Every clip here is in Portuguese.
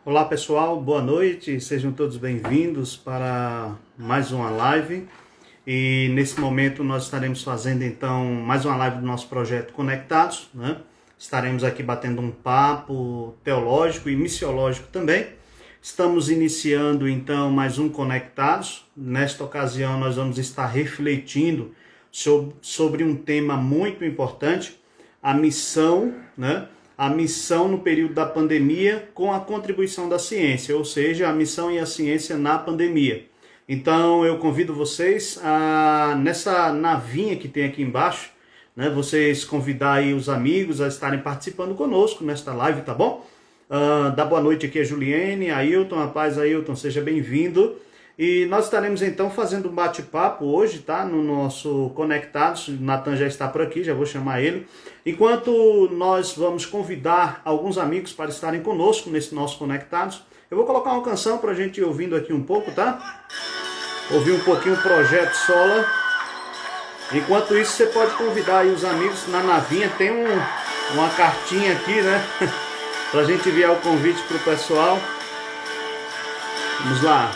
Olá pessoal, boa noite, sejam todos bem-vindos para mais uma live. E nesse momento nós estaremos fazendo então mais uma live do nosso projeto Conectados, né? Estaremos aqui batendo um papo teológico e missiológico também. Estamos iniciando então mais um Conectados. Nesta ocasião nós vamos estar refletindo sobre um tema muito importante, a missão, né? A missão no período da pandemia com a contribuição da ciência, ou seja, a missão e a ciência na pandemia. Então eu convido vocês a, nessa navinha que tem aqui embaixo, né, vocês convidar aí os amigos a estarem participando conosco nesta live, tá bom? Dá boa noite aqui a Juliene, Ailton, rapaz, Ailton, seja bem-vindo. E nós estaremos então fazendo um bate-papo hoje, tá? No nosso Conectados. O Natan já está por aqui, já vou chamar ele. Enquanto nós vamos convidar alguns amigos para estarem conosco nesse nosso Conectados, eu vou colocar uma canção para a gente ir ouvindo aqui um pouco, tá? Ouvir um pouquinho o Projeto Sola. Enquanto isso, você pode convidar aí os amigos na navinha. Tem uma cartinha aqui, né? Para a gente enviar o convite para o pessoal. Vamos lá.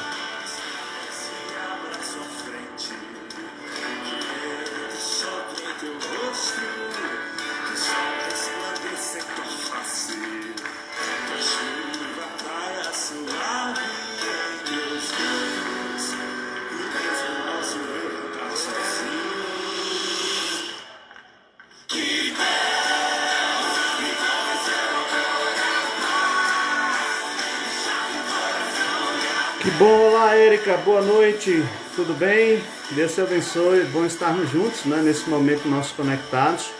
Que bom, olá Érica, boa noite, tudo bem? Deus te abençoe, bom estarmos juntos, né, nesse momento nossos conectados.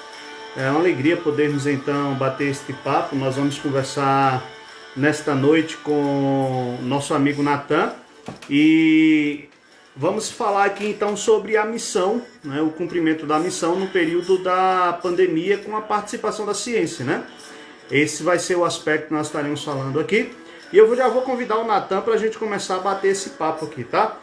É uma alegria podermos então bater este papo. Nós vamos conversar nesta noite com nosso amigo Natan e vamos falar aqui então sobre a missão, né, o cumprimento da missão no período da pandemia com a participação da ciência, né? Esse vai ser o aspecto que nós estaremos falando aqui. E eu já vou convidar o Natan para a gente começar a bater esse papo aqui, tá?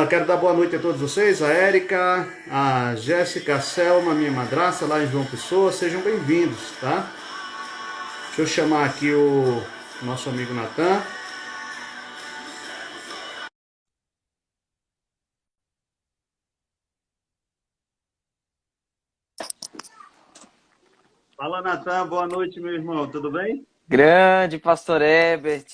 Quero dar boa noite a todos vocês, a Érica, a Jéssica, a Selma, minha madrasta lá em João Pessoa, sejam bem-vindos, tá? Deixa eu chamar aqui o nosso amigo Natan. Fala, Natan, boa noite, meu irmão, tudo bem? Grande Pastor Herbert,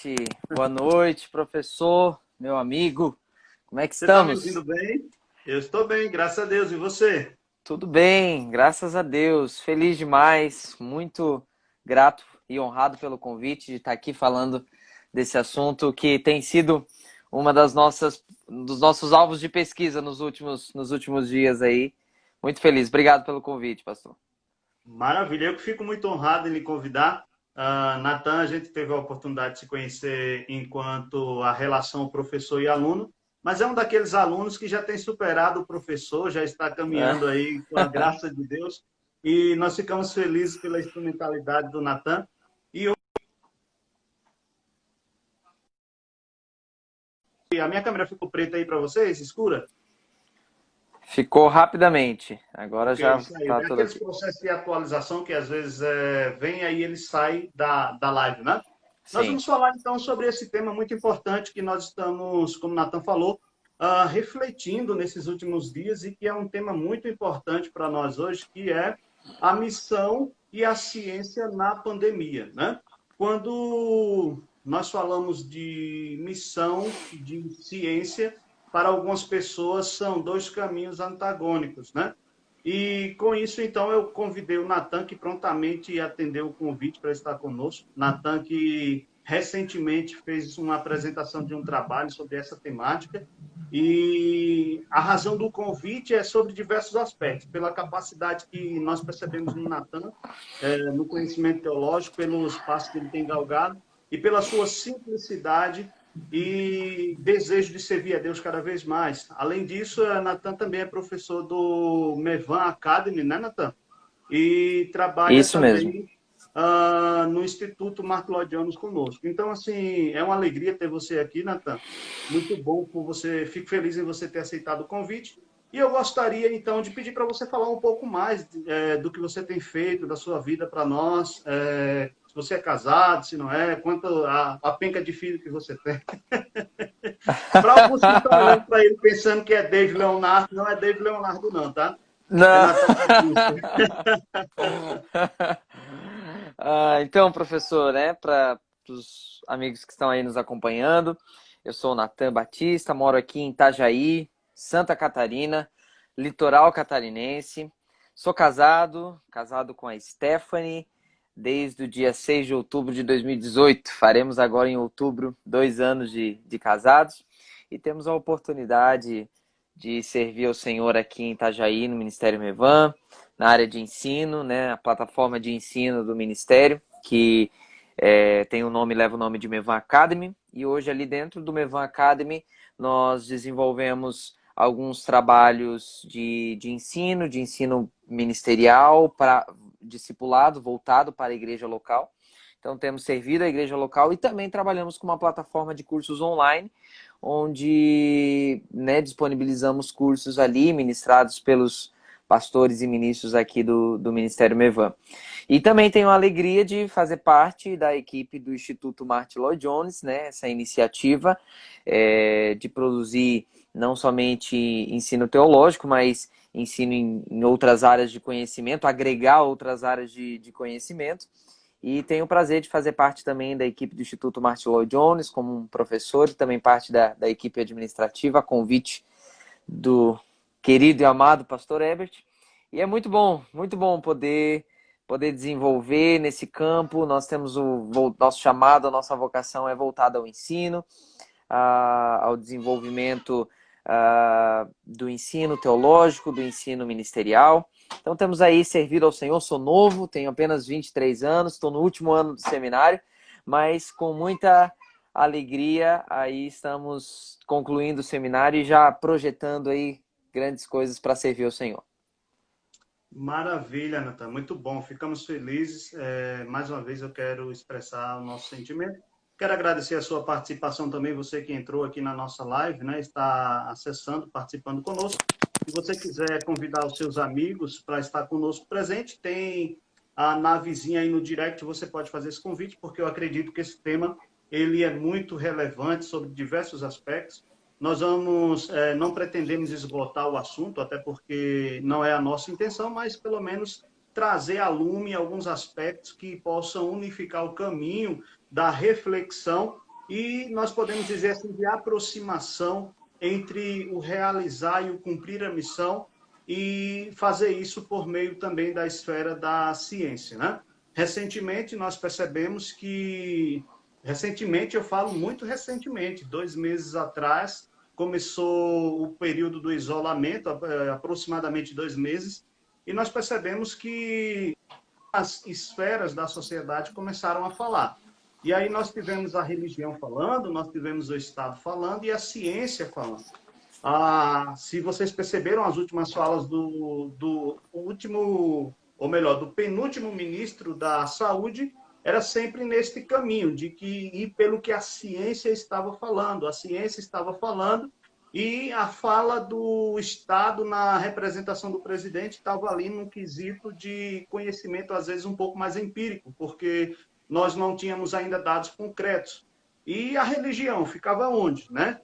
boa noite, professor, meu amigo, como é que Você está me ouvindo estamos? bem? Eu estou bem, graças a Deus, e você? Tudo bem, graças a Deus, feliz demais, muito grato e honrado pelo convite de estar aqui falando desse assunto que tem sido uma dos nossos alvos de pesquisa nos últimos dias aí. Muito feliz, obrigado pelo convite, pastor. Maravilha, eu que fico muito honrado em lhe convidar. Natan, a gente teve a oportunidade de se conhecer enquanto a relação professor e aluno, mas é um daqueles alunos que já tem superado o professor, já está caminhando aí com a graça de Deus, e nós ficamos felizes pela instrumentalidade do Natan. E a minha câmera ficou preta aí para vocês, escura? Ficou rapidamente, agora Ok, já isso aí. está É tudo aqueles aqui. processos de atualização que às vezes vem aí ele sai da live, né? Nós Sim. vamos falar então sobre esse tema muito importante que nós estamos, como o Nathan falou, refletindo nesses últimos dias e que é um tema muito importante para nós hoje, que é a missão e a ciência na pandemia, né? Quando nós falamos de missão, de ciência, para algumas pessoas são dois caminhos antagônicos, né? E com isso, então, eu convidei o Natan, que prontamente atendeu o convite para estar conosco. Natan, que recentemente fez uma apresentação de um trabalho sobre essa temática. E a razão do convite é sobre diversos aspectos, pela capacidade que nós percebemos no Natan, no conhecimento teológico, pelos passos que ele tem galgado e pela sua simplicidade e desejo de servir a Deus cada vez mais. Além disso, Natan também é professor do Mevan Academy, né, Natan? E trabalha Isso mesmo. também no Instituto Martellodianos conosco. Então, assim, é uma alegria ter você aqui, Natan. Muito bom por você, fico feliz em você ter aceitado o convite. E eu gostaria, então, de pedir para você falar um pouco mais do que você tem feito, da sua vida para nós, se você é casado, se não é, quanto a penca de filho que você tem. Para alguns que estão olhando para ele pensando que é David Leonardo, não é David Leonardo não, tá? É Não. Natan Batista. Então, professor, né, para os amigos que estão aí nos acompanhando, eu sou o Natan Batista, moro aqui em Itajaí, Santa Catarina, litoral catarinense. Sou casado com a Stephanie, desde o dia 6 de outubro de 2018. Faremos agora em outubro 2 anos de casados e temos a oportunidade de servir ao Senhor aqui em Itajaí, no Ministério Mevan, na área de ensino, né, a plataforma de ensino do Ministério, que leva o nome de Mevan Academy, e hoje ali dentro do Mevan Academy nós desenvolvemos alguns trabalhos de ensino ministerial, para discipulado voltado para a igreja local. Então temos servido a igreja local e também trabalhamos com uma plataforma de cursos online, onde, né, disponibilizamos cursos ali ministrados pelos pastores e ministros aqui do Ministério Mevan. E também tenho a alegria de fazer parte da equipe do Instituto Martyn Lloyd-Jones, né, essa iniciativa de produzir não somente ensino teológico, mas ensino em outras áreas de conhecimento, agregar outras áreas de conhecimento. E tenho o prazer de fazer parte também da equipe do Instituto Martyn Lloyd-Jones como um professor e também parte da equipe administrativa, a convite do querido e amado pastor Herbert. E é muito bom poder desenvolver nesse campo. Nós temos o nosso chamado, a nossa vocação é voltada ao ensino, ao desenvolvimento do ensino teológico, do ensino ministerial. Então temos aí servido ao Senhor. Sou novo, tenho apenas 23 anos, estou no último ano do seminário, mas com muita alegria aí estamos concluindo o seminário e já projetando aí grandes coisas para servir ao Senhor. Maravilha, Natan, muito bom, ficamos felizes. Mais uma vez eu quero expressar o nosso sentimento. Quero agradecer a sua participação também, você que entrou aqui na nossa live, né, está acessando, participando conosco. Se você quiser convidar os seus amigos para estar conosco presente, tem a navezinha aí no direct, você pode fazer esse convite, porque eu acredito que esse tema ele é muito relevante sobre diversos aspectos. Nós não pretendemos esgotar o assunto, até porque não é a nossa intenção, mas pelo menos trazer à lume alguns aspectos que possam unificar o caminho da reflexão e nós podemos dizer assim, de aproximação entre o realizar e o cumprir a missão e fazer isso por meio também da esfera da ciência, né? Recentemente, nós percebemos que... Recentemente, eu falo muito recentemente, 2 meses atrás, começou o período do isolamento, aproximadamente 2 meses, e nós percebemos que as esferas da sociedade começaram a falar. E aí nós tivemos a religião falando, nós tivemos o Estado falando e a ciência falando. Se vocês perceberam as últimas falas do último, ou melhor, do penúltimo ministro da Saúde, era sempre neste caminho, de que ir pelo que a ciência estava falando. A ciência estava falando e a fala do Estado na representação do presidente estava ali num quesito de conhecimento, às vezes, um pouco mais empírico, porque nós não tínhamos ainda dados concretos. E a religião ficava onde, né?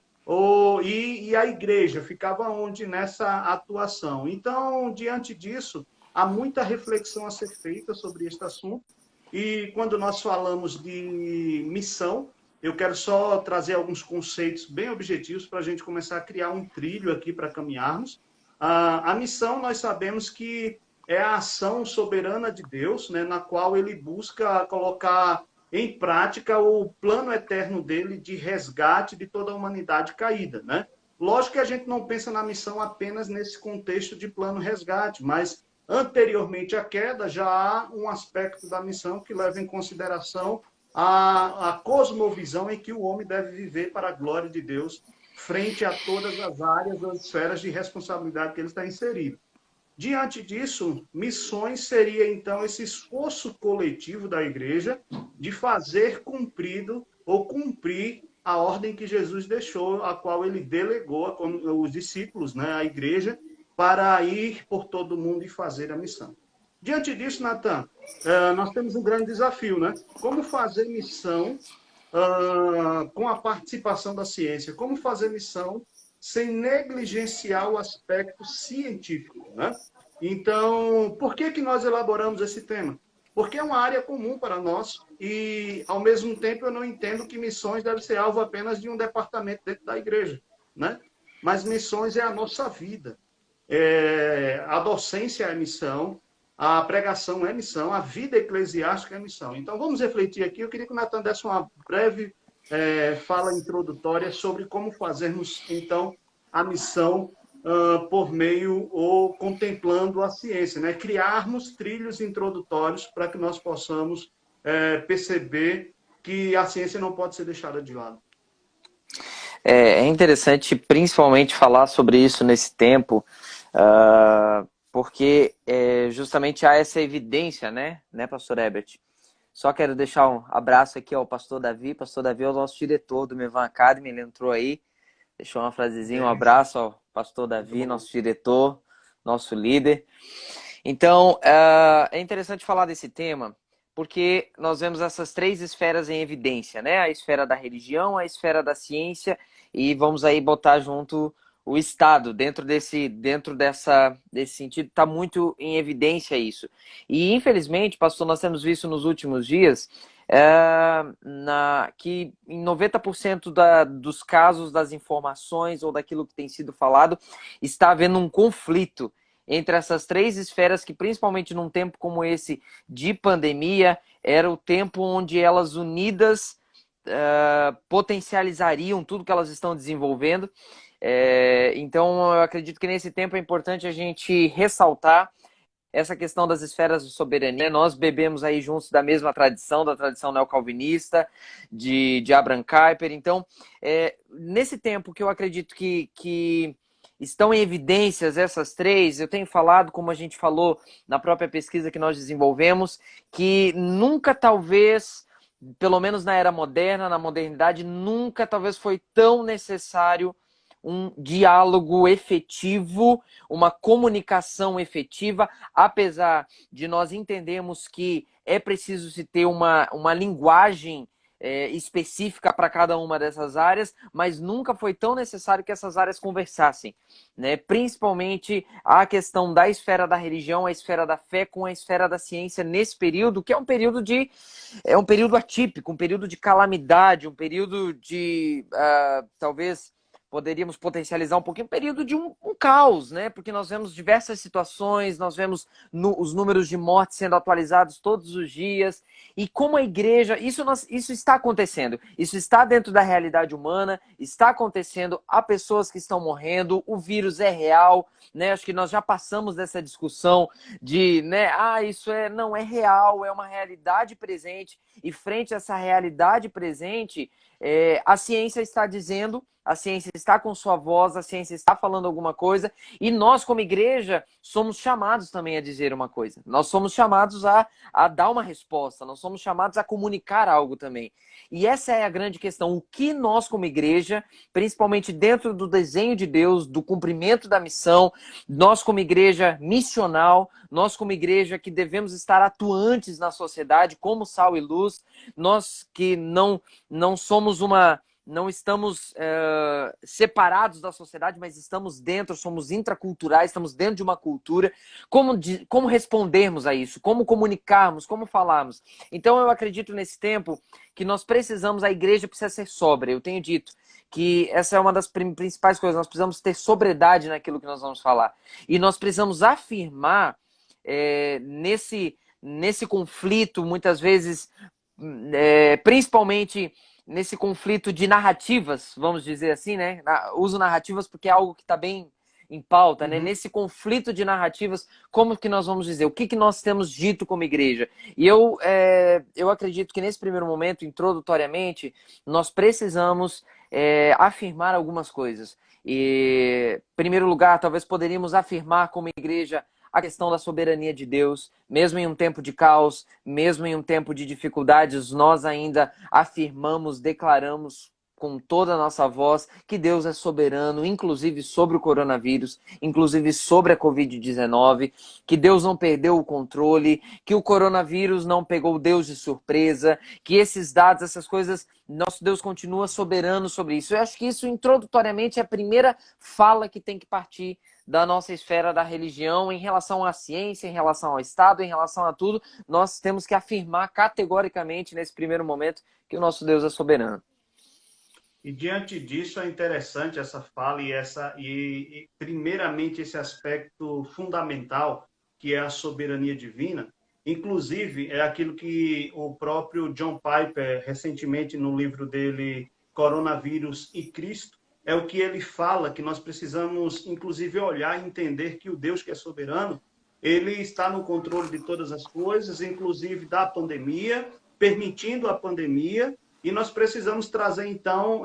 E a igreja ficava onde nessa atuação? Então, diante disso, há muita reflexão a ser feita sobre este assunto. E quando nós falamos de missão, eu quero só trazer alguns conceitos bem objetivos para a gente começar a criar um trilho aqui para caminharmos. A missão, nós sabemos que é a ação soberana de Deus, né, na qual ele busca colocar em prática o plano eterno dele de resgate de toda a humanidade caída, né? Lógico que a gente não pensa na missão apenas nesse contexto de plano resgate, mas anteriormente à queda já há um aspecto da missão que leva em consideração a cosmovisão em que o homem deve viver para a glória de Deus frente a todas as áreas ou esferas de responsabilidade que ele está inserido. Diante disso, missões seria, então, esse esforço coletivo da igreja de fazer cumprido ou cumprir a ordem que Jesus deixou, a qual ele delegou os discípulos, né, a igreja, para ir por todo mundo e fazer a missão. Diante disso, Natan, nós temos um grande desafio, né? Como fazer missão com a participação da ciência? Como fazer missão sem negligenciar o aspecto científico, né? Então, por que que nós elaboramos esse tema? Porque é uma área comum para nós e, ao mesmo tempo, eu não entendo que missões devem ser alvo apenas de um departamento dentro da igreja, né? Mas missões é a nossa vida. A docência é missão, a pregação é missão, a vida eclesiástica é missão. Então, vamos refletir aqui. Eu queria que o Natan desse uma breve fala introdutória sobre como fazermos, então, a missão por meio ou contemplando a ciência, né? Criarmos trilhos introdutórios para que nós possamos perceber que a ciência não pode ser deixada de lado. É interessante principalmente falar sobre isso nesse tempo, porque justamente há essa evidência, né, pastor Herbert? Só quero deixar um abraço aqui ao pastor Davi. Pastor Davi é o nosso diretor do Mevan Academy, ele entrou aí, deixou uma frasezinha, um abraço ao pastor Davi, nosso diretor, nosso líder. Então, é interessante falar desse tema, porque nós vemos essas três esferas em evidência, né? A esfera da religião, a esfera da ciência, e vamos aí botar junto o Estado. Dentro desse sentido, está muito em evidência isso. E, infelizmente, pastor, nós temos visto nos últimos dias que em 90% dos casos, das informações ou daquilo que tem sido falado, está havendo um conflito entre essas três esferas que, principalmente num tempo como esse de pandemia, era o tempo onde elas unidas potencializariam tudo que elas estão desenvolvendo. Então, eu acredito que nesse tempo é importante a gente ressaltar essa questão das esferas de soberania. Nós bebemos aí juntos da mesma tradição, da tradição neocalvinista, de Abraham Kuyper. Então, nesse tempo que eu acredito que estão em evidências essas três, eu tenho falado, como a gente falou na própria pesquisa que nós desenvolvemos, que nunca talvez, pelo menos na era moderna, na modernidade, nunca talvez foi tão necessário um diálogo efetivo, uma comunicação efetiva, apesar de nós entendermos que é preciso se ter uma linguagem específica para cada uma dessas áreas, mas nunca foi tão necessário que essas áreas conversassem, né? Principalmente a questão da esfera da religião, a esfera da fé com a esfera da ciência nesse período, que é um período atípico, um período de calamidade, um período de talvez poderíamos potencializar um pouquinho um período de um caos, né? Porque nós vemos diversas situações, nós vemos os números de mortes sendo atualizados todos os dias, e como a igreja, isso está acontecendo, isso está dentro da realidade humana, está acontecendo, há pessoas que estão morrendo, o vírus é real, né? Acho que nós já passamos dessa discussão de, né, isso não é real, é uma realidade presente, e frente a essa realidade presente, a ciência está dizendo, a ciência está com sua voz, a ciência está falando alguma coisa, e nós, como igreja, somos chamados também a dizer uma coisa. Nós somos chamados a dar uma resposta, nós somos chamados a comunicar algo também. E essa é a grande questão. O que nós, como igreja, principalmente dentro do desenho de Deus, do cumprimento da missão, nós, como igreja missional, nós, como igreja que devemos estar atuantes na sociedade, como sal e luz, nós que não somos não estamos separados da sociedade, mas estamos dentro, somos intraculturais, estamos dentro de uma cultura. Como respondermos a isso? Como comunicarmos? Como falarmos? Então, eu acredito nesse tempo que nós precisamos, a igreja precisa ser sóbria. Eu tenho dito que essa é uma das principais coisas. Nós precisamos ter sobriedade naquilo que nós vamos falar. E nós precisamos afirmar nesse conflito, muitas vezes, principalmente nesse conflito de narrativas, vamos dizer assim, né? Uso narrativas porque é algo que está bem em pauta, né? Nesse conflito de narrativas, como que nós vamos dizer? O que nós temos dito como igreja? E eu acredito que nesse primeiro momento, introdutoriamente, nós precisamos afirmar algumas coisas. E, em primeiro lugar, talvez poderíamos afirmar como igreja a questão da soberania de Deus, mesmo em um tempo de caos, mesmo em um tempo de dificuldades, nós ainda afirmamos, declaramos com toda a nossa voz que Deus é soberano, inclusive sobre o coronavírus, inclusive sobre a Covid-19, que Deus não perdeu o controle, que o coronavírus não pegou Deus de surpresa, que esses dados, essas coisas, nosso Deus continua soberano sobre isso. Eu acho que isso, introdutoriamente, é a primeira fala que tem que partir da nossa esfera da religião em relação à ciência, em relação ao Estado, em relação a tudo. Nós temos que afirmar categoricamente, nesse primeiro momento, que o nosso Deus é soberano. E diante disso é interessante essa fala e primeiramente esse aspecto fundamental que é a soberania divina. Inclusive é aquilo que o próprio John Piper recentemente no livro dele Coronavírus e Cristo é o que ele fala que nós precisamos inclusive olhar e entender que o Deus que é soberano ele está no controle de todas as coisas, inclusive da pandemia, permitindo a pandemia. E nós precisamos trazer, então,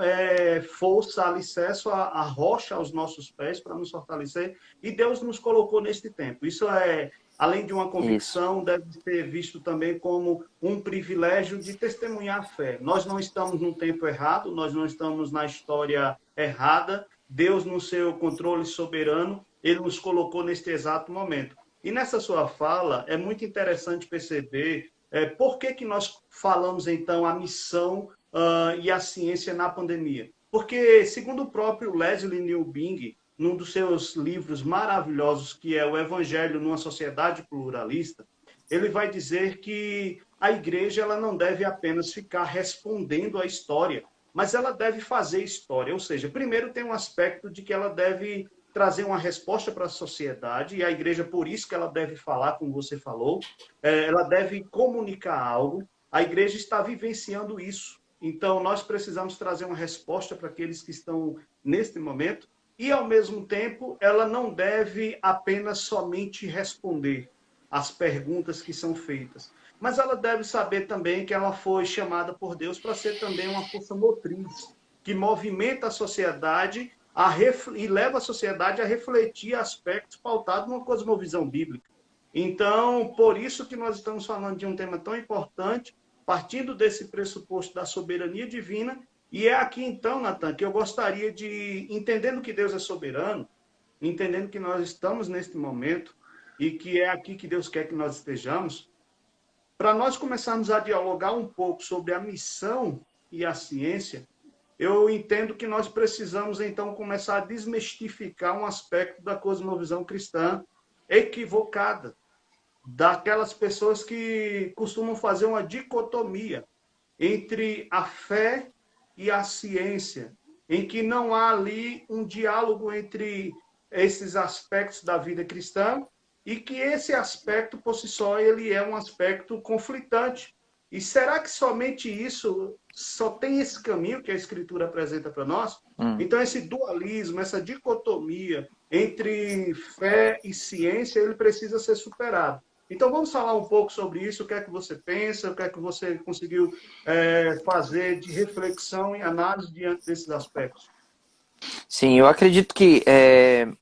força, alicerce, a rocha aos nossos pés para nos fortalecer. E Deus nos colocou neste tempo. Isso é, além de uma convicção, deve ser visto também como um privilégio de testemunhar a fé. Nós não estamos no tempo errado, nós não estamos na história errada. Deus, no seu controle soberano, ele nos colocou neste exato momento. E nessa sua fala, é muito interessante perceber por que nós falamos, então, a missão e a ciência na pandemia? Porque, segundo o próprio Leslie Newbing, num dos seus livros maravilhosos, que é o Evangelho numa Sociedade Pluralista, ele vai dizer que a igreja ela não deve apenas ficar respondendo à história, mas ela deve fazer história. Ou seja, primeiro tem um aspecto de que ela deve trazer uma resposta para a sociedade, e a igreja, por isso que ela deve falar, como você falou, ela deve comunicar algo. A igreja está vivenciando isso. Então, nós precisamos trazer uma resposta para aqueles que estão neste momento, e, ao mesmo tempo, ela não deve apenas somente responder às perguntas que são feitas, mas ela deve saber também que ela foi chamada por Deus para ser também uma força motriz, que movimenta a sociedade e leva a sociedade a refletir aspectos pautados numa cosmovisão bíblica. Então, por isso que nós estamos falando de um tema tão importante, partindo desse pressuposto da soberania divina, e é aqui então, Natan, que eu gostaria de, entendendo que Deus é soberano, entendendo que nós estamos neste momento, e que é aqui que Deus quer que nós estejamos, para nós começarmos a dialogar um pouco sobre a missão e a ciência, eu entendo que nós precisamos, então, começar a desmistificar um aspecto da cosmovisão cristã equivocada, daquelas pessoas que costumam fazer uma dicotomia entre a fé e a ciência, em que não há ali um diálogo entre esses aspectos da vida cristã e que esse aspecto, por si só, ele é um aspecto conflitante. E será que somente isso só tem esse caminho que a Escritura apresenta para nós? Então, esse dualismo, essa dicotomia entre fé e ciência, ele precisa ser superado. Então, vamos falar um pouco sobre isso, o que é que você pensa, o que é que você conseguiu fazer de reflexão e análise diante desses aspectos. Sim, eu acredito que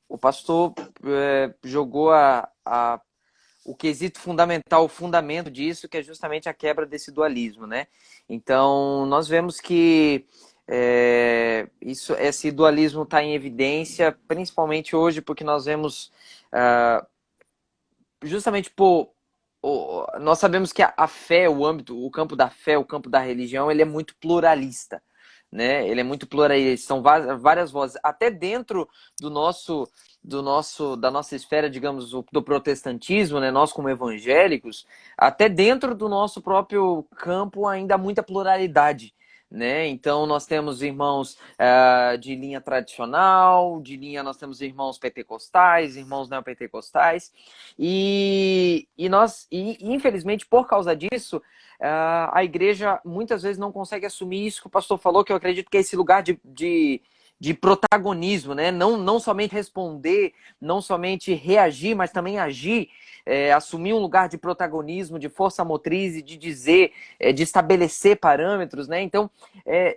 o pastor jogou o quesito fundamental, o fundamento disso, que é justamente a quebra desse dualismo, né? Então, nós vemos que esse dualismo está em evidência, principalmente hoje, porque nós vemos justamente nós sabemos que a fé, o campo da fé, o campo da religião, ele é muito pluralista, né? Ele é muito pluralista, são várias vozes, até dentro da nossa esfera, digamos, do protestantismo, né? Nós como evangélicos, até dentro do nosso próprio campo ainda há muita pluralidade, né? Então nós temos irmãos de linha tradicional, nós temos irmãos pentecostais, irmãos neopentecostais, e infelizmente por causa disso a igreja muitas vezes não consegue assumir isso que o pastor falou, que eu acredito que é esse lugar de protagonismo, né? Não somente responder, não somente reagir, mas também agir, assumir um lugar de protagonismo, de força motriz e de dizer, de estabelecer parâmetros, né? Então,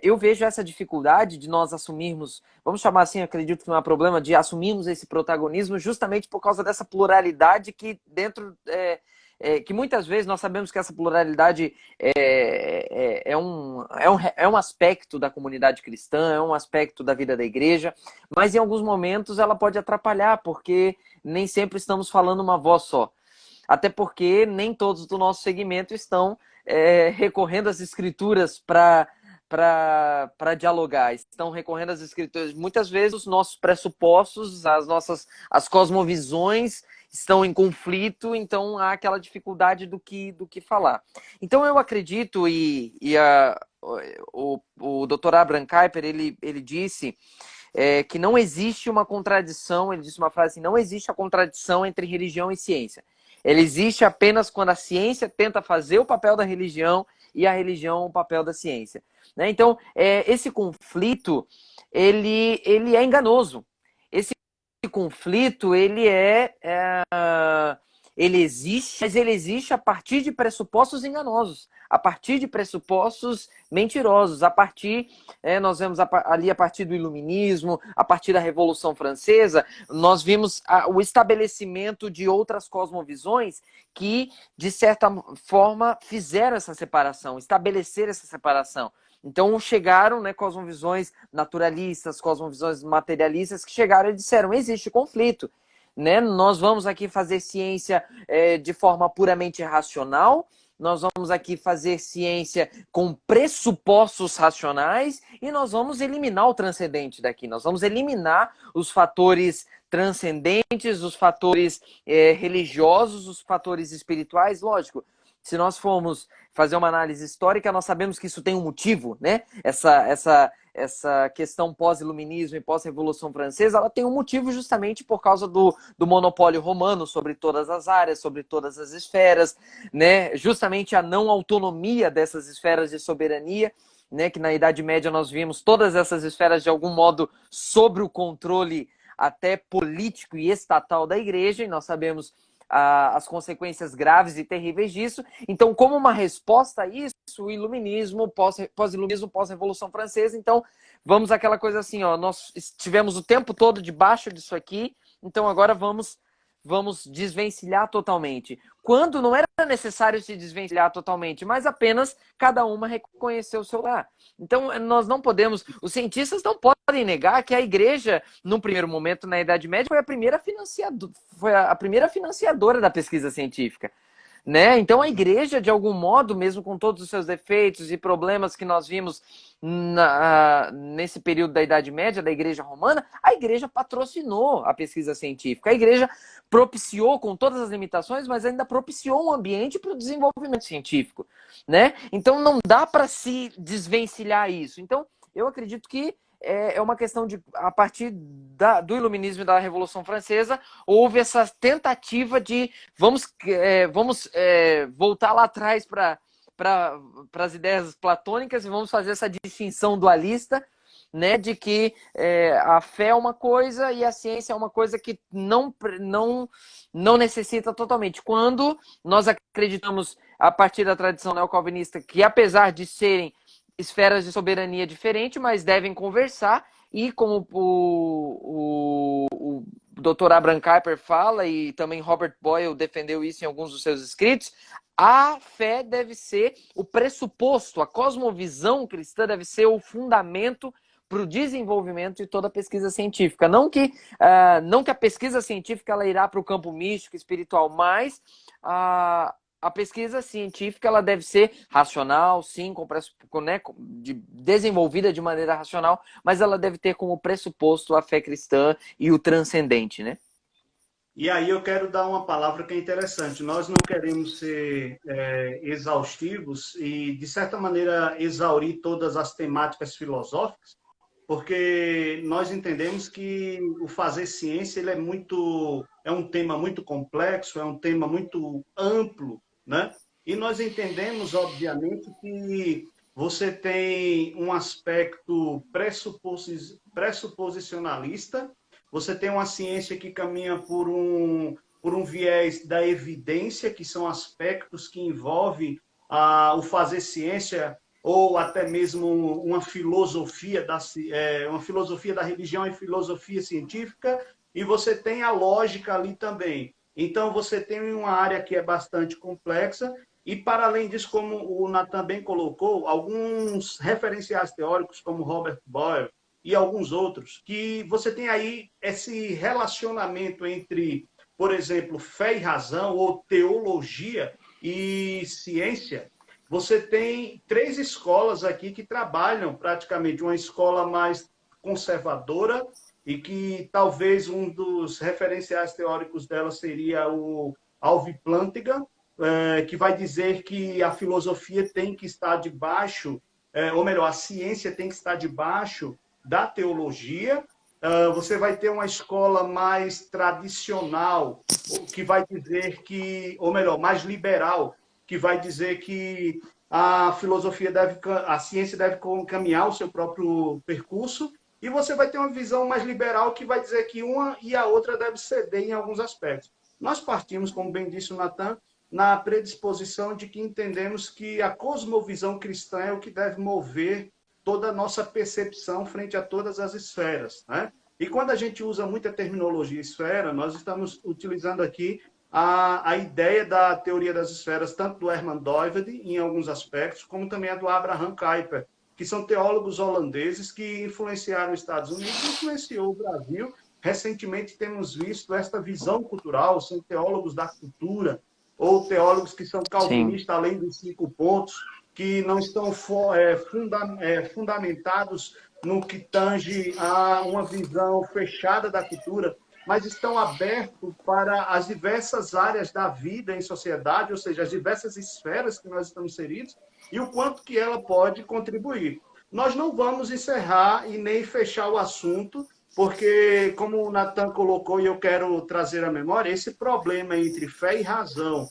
eu vejo essa dificuldade de nós assumirmos, vamos chamar assim, acredito que não há problema, de assumirmos esse protagonismo justamente por causa dessa pluralidade que dentro que muitas vezes nós sabemos que essa pluralidade é um aspecto da comunidade cristã, é um aspecto da vida da igreja, mas em alguns momentos ela pode atrapalhar, porque nem sempre estamos falando uma voz só. Até porque nem todos do nosso segmento estão recorrendo às escrituras para dialogar, estão recorrendo às escrituras. Muitas vezes os nossos pressupostos, as cosmovisões estão em conflito, então há aquela dificuldade do que falar. Então eu acredito, o Dr. Abraham Kuyper, ele disse que não existe uma contradição, ele disse uma frase assim, não existe a contradição entre religião e ciência. Ele existe apenas quando a ciência tenta fazer o papel da religião e a religião o papel da ciência. Né? Então, esse conflito, ele é enganoso. Esse conflito, ele existe, mas ele existe a partir de pressupostos enganosos, a partir de pressupostos mentirosos, a partir, nós vemos ali a partir do Iluminismo, a partir da Revolução Francesa, nós vimos o estabelecimento de outras cosmovisões que, de certa forma, fizeram essa separação, estabeleceram essa separação. Então chegaram, né, cosmovisões naturalistas, cosmovisões materialistas, que chegaram e disseram, existe conflito. Né? Nós vamos aqui fazer ciência de forma puramente racional, nós vamos aqui fazer ciência com pressupostos racionais e nós vamos eliminar o transcendente daqui, nós vamos eliminar os fatores transcendentes, os fatores religiosos, os fatores espirituais, lógico. Se nós formos fazer uma análise histórica, nós sabemos que isso tem um motivo, né? Essa questão pós-iluminismo e pós-revolução francesa, ela tem um motivo justamente por causa do monopólio romano sobre todas as áreas, sobre todas as esferas, né? Justamente a não autonomia dessas esferas de soberania, né? Que na Idade Média nós vimos todas essas esferas de algum modo sob o controle até político e estatal da igreja, e nós sabemos as consequências graves e terríveis disso. Então, como uma resposta a isso, o iluminismo, pós-iluminismo, pós-revolução francesa, então vamos àquela coisa assim, ó, nós estivemos o tempo todo debaixo disso aqui, então agora vamos desvencilhar totalmente. Quando não era necessário se desvencilhar totalmente, mas apenas cada uma reconhecer o seu lugar. Então, nós não podemos, os cientistas não podem negar que a igreja, num primeiro momento, na Idade Média, foi a primeira financiadora da pesquisa científica. Né? Então a igreja, de algum modo, mesmo com todos os seus defeitos e problemas que nós vimos nesse período da Idade Média, da igreja romana, a igreja patrocinou a pesquisa científica. A igreja propiciou, com todas as limitações, mas ainda propiciou um ambiente para o desenvolvimento científico. Né? Então não dá para se desvencilhar isso. Então eu acredito que é uma questão de, a partir do iluminismo e da Revolução Francesa, houve essa tentativa de vamos voltar lá atrás para as ideias platônicas e vamos fazer essa distinção dualista, né, de que a fé é uma coisa e a ciência é uma coisa que não necessita totalmente. Quando nós acreditamos, a partir da tradição neocalvinista, que apesar de serem esferas de soberania diferentes, mas devem conversar, e como o Dr. Abraham Kuyper fala, e também Robert Boyle defendeu isso em alguns dos seus escritos, a fé deve ser o pressuposto, a cosmovisão cristã deve ser o fundamento para o desenvolvimento de toda a pesquisa científica. Não que a pesquisa científica ela irá para o campo místico, espiritual, mas a pesquisa científica ela deve ser racional, sim, desenvolvida de maneira racional, mas ela deve ter como pressuposto a fé cristã e o transcendente, né? E aí eu quero dar uma palavra que é interessante. Nós não queremos ser exaustivos e, de certa maneira, exaurir todas as temáticas filosóficas, porque nós entendemos que o fazer ciência ele é um tema muito complexo, é um tema muito amplo, né? E nós entendemos, obviamente, que você tem um aspecto pressuposicionalista, você tem uma ciência que caminha por um viés da evidência, que são aspectos que envolvem o fazer ciência ou até mesmo uma filosofia da religião e filosofia científica, e você tem a lógica ali também. Então, você tem uma área que é bastante complexa e, para além disso, como o Nathan bem colocou, alguns referenciais teóricos, como Robert Boyle e alguns outros, que você tem aí esse relacionamento entre, por exemplo, fé e razão, ou teologia e ciência. Você tem três escolas aqui que trabalham praticamente, uma escola mais conservadora, e que talvez um dos referenciais teóricos dela seria o Alvin Plantinga, que vai dizer que a filosofia tem que estar debaixo, ou melhor, a ciência tem que estar debaixo da teologia. Você vai ter uma escola mais tradicional, que vai dizer que, ou melhor, mais liberal, que vai dizer que a filosofia deve, a ciência deve caminhar o seu próprio percurso, e você vai ter uma visão mais liberal que vai dizer que uma e a outra deve ceder em alguns aspectos. Nós partimos, como bem disse o Nathan, na predisposição de que entendemos que a cosmovisão cristã é o que deve mover toda a nossa percepção frente a todas as esferas, né? E quando a gente usa muita terminologia esfera, nós estamos utilizando aqui a ideia da teoria das esferas, tanto do Herman Doived, em alguns aspectos, como também a do Abraham Kuyper, que são teólogos holandeses que influenciaram os Estados Unidos e influenciou o Brasil. Recentemente temos visto esta visão cultural, são teólogos da cultura, ou teólogos que são Sim. calvinistas, além dos 5 pontos, que não estão fundamentados no que tange a uma visão fechada da cultura, mas estão abertos para as diversas áreas da vida em sociedade, ou seja, as diversas esferas que nós estamos inseridos, e o quanto que ela pode contribuir. Nós não vamos encerrar e nem fechar o assunto, porque, como o Nathan colocou, e eu quero trazer à memória, esse problema entre fé e razão,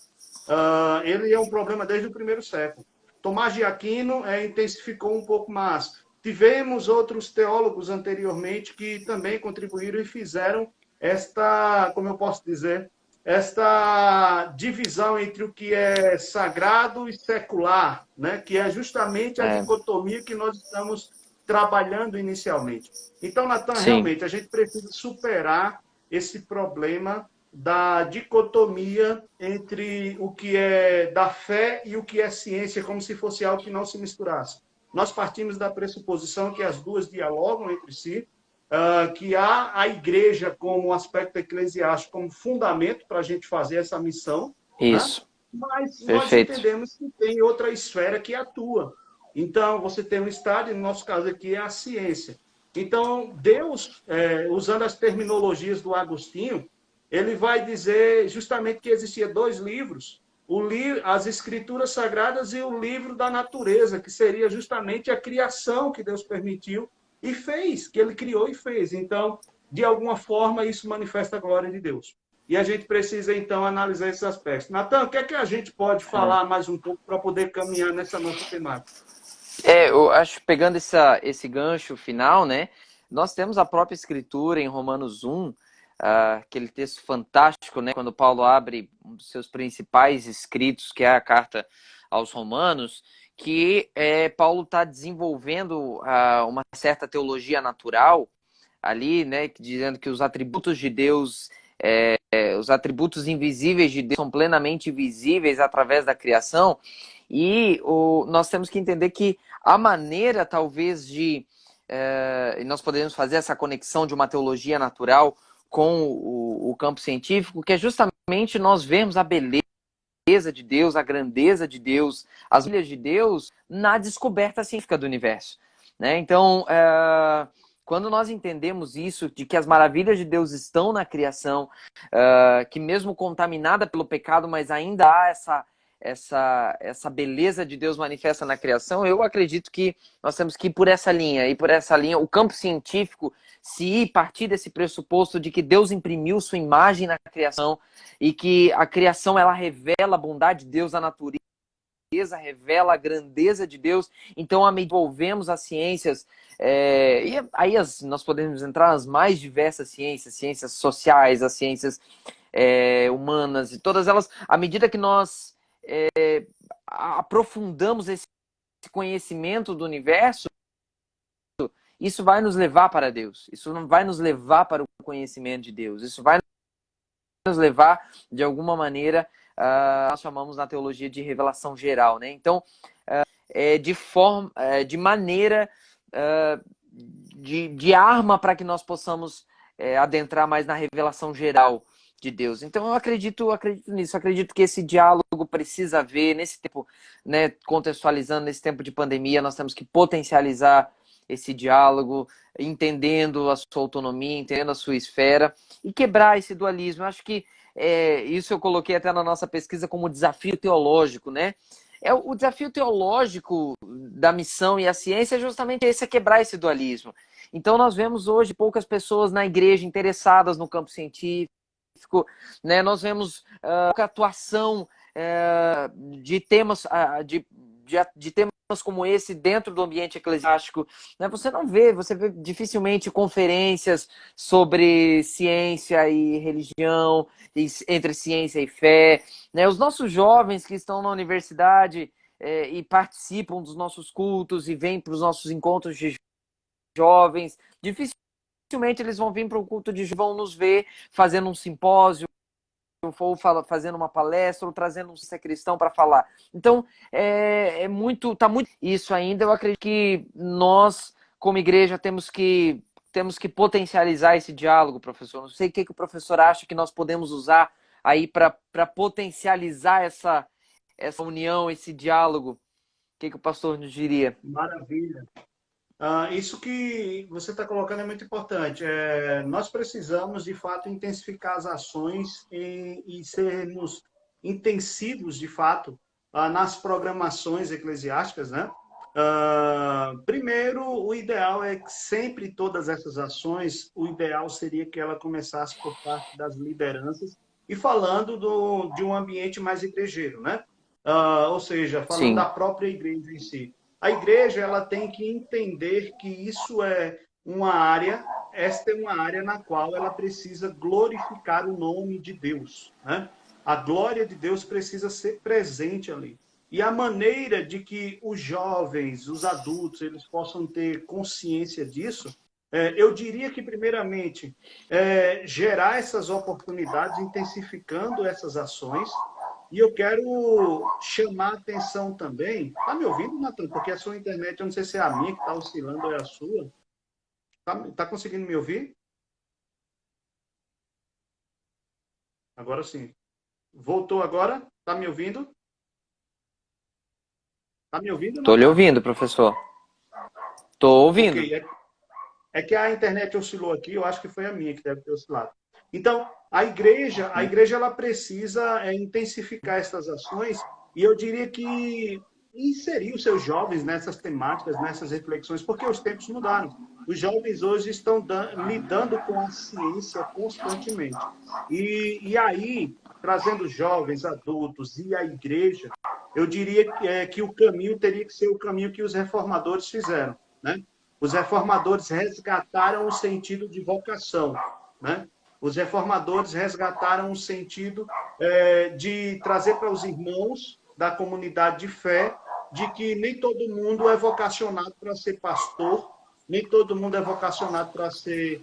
ele é um problema desde o primeiro século. Tomás de Aquino intensificou um pouco mais. Tivemos outros teólogos anteriormente que também contribuíram e fizeram esta, como eu posso dizer, esta divisão entre o que é sagrado e secular, né? Que é justamente a dicotomia que nós estamos trabalhando inicialmente. Então, Natan, Sim. realmente, a gente precisa superar esse problema da dicotomia entre o que é da fé e o que é ciência, como se fosse algo que não se misturasse. Nós partimos da pressuposição que as duas dialogam entre si, que há a igreja como aspecto eclesiástico, como fundamento para a gente fazer essa missão, né? Isso. Mas nós Perfeito. entendemos que tem outra esfera que atua. Então, você tem um Estado, e no nosso caso aqui é a ciência. Então, Deus, usando as terminologias do Agostinho, ele vai dizer justamente que existia dois livros, as Escrituras Sagradas e o livro da natureza, que seria justamente a criação que Deus permitiu e fez, que ele criou e fez. Então, de alguma forma, isso manifesta a glória de Deus. E a gente precisa, então, analisar esses aspectos. Natan, o que é que a gente pode falar mais um pouco para poder caminhar nessa nossa temática? Eu acho, pegando esse gancho final, né? Nós temos a própria escritura em Romanos 1, aquele texto fantástico, né? Quando Paulo abre um dos seus principais escritos, que é a carta aos Romanos, que Paulo está desenvolvendo uma certa teologia natural ali, né? Dizendo que os atributos de Deus, os atributos invisíveis de Deus são plenamente visíveis através da criação. E nós temos que entender que a maneira, talvez, nós podemos fazer essa conexão de uma teologia natural com o campo científico, que é justamente nós vemos a beleza de Deus, a grandeza de Deus, as maravilhas de Deus na descoberta científica do universo, né? Então, quando nós entendemos isso, de que as maravilhas de Deus estão na criação, que mesmo contaminada pelo pecado, mas ainda há essa beleza de Deus manifesta na criação, eu acredito que nós temos que ir por essa linha. E por essa linha, o campo científico, se ir partir desse pressuposto de que Deus imprimiu sua imagem na criação e que a criação ela revela a bondade de Deus, a natureza revela a grandeza de Deus. Então, à medida que envolvemos as ciências, e aí nós podemos entrar nas mais diversas ciências sociais, as ciências humanas, e todas elas, à medida que nós aprofundamos esse conhecimento do universo, isso vai nos levar para Deus. Isso não vai nos levar para o conhecimento de Deus. Isso vai levar, de alguma maneira, nós chamamos na teologia de revelação geral, né? Então, de maneira, de arma para que nós possamos adentrar mais na revelação geral de Deus. Então, eu acredito nisso. Eu acredito que esse diálogo precisa haver nesse tempo, né, contextualizando nesse tempo de pandemia, nós temos que potencializar esse diálogo, entendendo a sua autonomia, entendendo a sua esfera e quebrar esse dualismo. Eu acho que isso eu coloquei até na nossa pesquisa como desafio teológico, né? O desafio teológico da missão e a ciência é justamente esse, quebrar esse dualismo. Então nós vemos hoje poucas pessoas na igreja interessadas no campo científico, né? Nós vemos pouca atuação de temas de temas como esse dentro do ambiente eclesiástico, né? Você vê dificilmente conferências sobre ciência e religião, entre ciência e fé, né? Os nossos jovens que estão na universidade e participam dos nossos cultos e vêm para os nossos encontros de jovens, dificilmente eles vão vir para o culto de vão nos ver fazendo um simpósio, ou fazendo uma palestra, ou trazendo um cristão para falar. Então, tá muito isso ainda. Eu acredito que nós, como igreja, temos que potencializar esse diálogo, professor. Não sei o que o professor acha que nós podemos usar aí para potencializar essa união, esse diálogo. O que o pastor nos diria? Maravilha. Isso que você está colocando é muito importante. Nós precisamos, de fato, intensificar as ações e sermos intensivos, de fato, nas programações eclesiásticas, né? Primeiro, o ideal é que sempre todas essas ações, o ideal seria que ela começasse por parte das lideranças e falando de um ambiente mais igrejeiro, né? Ou seja, falando Sim. da própria igreja em si. A igreja ela tem que entender que isso é uma área, esta é uma área na qual ela precisa glorificar o nome de Deus, né? A glória de Deus precisa ser presente ali. E a maneira de que os jovens, os adultos, eles possam ter consciência disso, eu diria que, primeiramente, gerar essas oportunidades, intensificando essas ações. E eu quero chamar a atenção também. Tá me ouvindo, Natan? Porque a sua internet, eu não sei se é a minha que está oscilando ou é a sua. Tá conseguindo me ouvir? Agora sim. Voltou agora? Tá me ouvindo? Tá me ouvindo, Tô lhe Natan? ouvindo, professor. Tô Ok. ouvindo. É que a internet oscilou aqui, eu acho que foi a minha que deve ter oscilado. Então, a igreja ela precisa intensificar essas ações e eu diria que inserir os seus jovens nessas temáticas, nessas reflexões, porque os tempos mudaram. Os jovens hoje estão lidando com a ciência constantemente. E aí, trazendo jovens, adultos e a igreja, eu diria que o caminho teria que ser o caminho que os reformadores fizeram, né? Os reformadores resgataram o sentido de vocação, né? Os reformadores resgataram o sentido de trazer para os irmãos da comunidade de fé de que nem todo mundo é vocacionado para ser pastor, nem todo mundo é vocacionado para ser